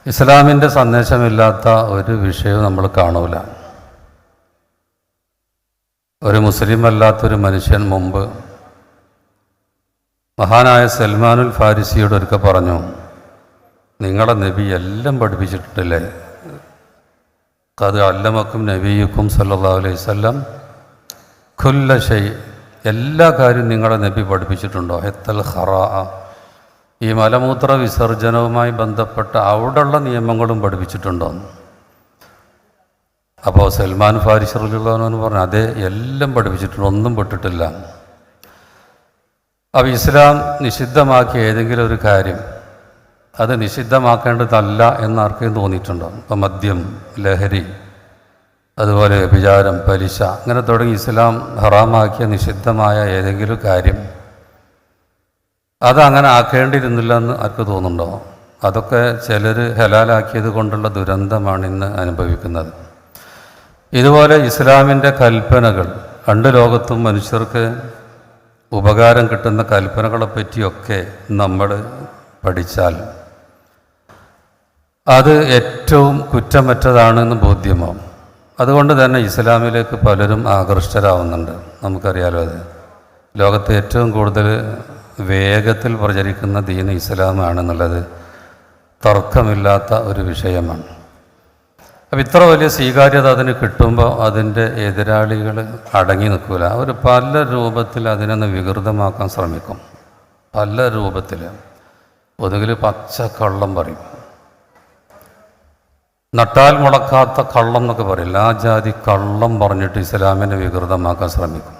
ഇസ്ലാമിൻ്റെ സന്ദേശമില്ലാത്ത ഒരു വിഷയവും നമ്മൾ കാണൂല. ഒരു മുസ്ലിം അല്ലാത്തൊരു മനുഷ്യൻ മുമ്പ് മഹാനായ സൽമാനുൽ ഫാരിസിയോട് ഒരിക്കൽ പറഞ്ഞു, നിങ്ങളുടെ നബി എല്ലാം പഠിപ്പിച്ചിട്ടില്ലേ? ഖദ് അല്ലമക്കും നബിയുക്കും സല്ലല്ലാഹു അലൈഹി വസല്ലം കുല്ല ഷൈ, എല്ലാ കാര്യവും നിങ്ങളുടെ നബി പഠിപ്പിച്ചിട്ടുണ്ടോ? ഹത്തൽ ഖറാ, ഈ മലമൂത്ര വിസർജനവുമായി ബന്ധപ്പെട്ട അവിടെയുള്ള നിയമങ്ങളും പഠിപ്പിച്ചിട്ടുണ്ടോ? അപ്പോൾ സൽമാൻ ഫാരിസി റളിയല്ലാഹു അൻഹു പറഞ്ഞു, അതെ, എല്ലാം പഠിപ്പിച്ചിട്ടുണ്ട്, ഒന്നും പെട്ടിട്ടില്ല. അപ്പോൾ ഇസ്ലാം നിഷിദ്ധമാക്കിയ ഏതെങ്കിലും ഒരു കാര്യം അത് നിഷിദ്ധമാക്കേണ്ടതല്ല എന്നാർക്കും തോന്നിയിട്ടുണ്ടോ? ഇപ്പം മദ്യം, ലഹരി, അതുപോലെ വ്യഭിചാരം, പലിശ, അങ്ങനെ തുടങ്ങി ഇസ്ലാം ഹറാമാക്കിയ നിഷിദ്ധമായ ഏതെങ്കിലും കാര്യം അതങ്ങനെ ആക്കേണ്ടിയിരുന്നില്ല എന്ന് ആർക്ക് തോന്നുന്നുണ്ടോ? അതൊക്കെ ചിലർ ഹലാലാക്കിയത് കൊണ്ടുള്ള ദുരന്തമാണ് ഇന്ന് അനുഭവിക്കുന്നത്. ഇതുപോലെ ഇസ്ലാമിൻ്റെ കൽപ്പനകൾ, രണ്ട് ലോകത്തും മനുഷ്യർക്ക് ഉപകാരം കിട്ടുന്ന കൽപ്പനകളെ പറ്റിയൊക്കെ നമ്മൾ പഠിച്ചാൽ അത് ഏറ്റവും കുറ്റമറ്റതാണെന്ന് ബോധ്യമാവും. അതുകൊണ്ട് തന്നെ ഇസ്ലാമിലേക്ക് പലരും ആകൃഷ്ടരാവുന്നുണ്ട്. നമുക്കറിയാലോ, അത് ലോകത്തെ ഏറ്റവും കൂടുതൽ വേഗത്തിൽ പ്രചരിക്കുന്ന ദീൻ ഇസ്ലാമാണെന്നുള്ളത് തർക്കമില്ലാത്ത ഒരു വിഷയമാണ്. അപ്പം ഇത്ര വലിയ സ്വീകാര്യത അതിന് കിട്ടുമ്പോൾ അതിൻ്റെ എതിരാളികൾ അടങ്ങി നിൽക്കില്ല. അവർ പല രൂപത്തിൽ അതിനൊന്ന് വികൃതമാക്കാൻ ശ്രമിക്കും. പല രൂപത്തിൽ ഒന്നുകിൽ പച്ചക്കള്ളം പറയും, നട്ടാൽ മുളക്കാത്ത കള്ളം എന്നൊക്കെ പറയില്ല, ആ ജാതി കള്ളം പറഞ്ഞിട്ട് ഇസ്ലാമിനെ വികൃതമാക്കാൻ ശ്രമിക്കും.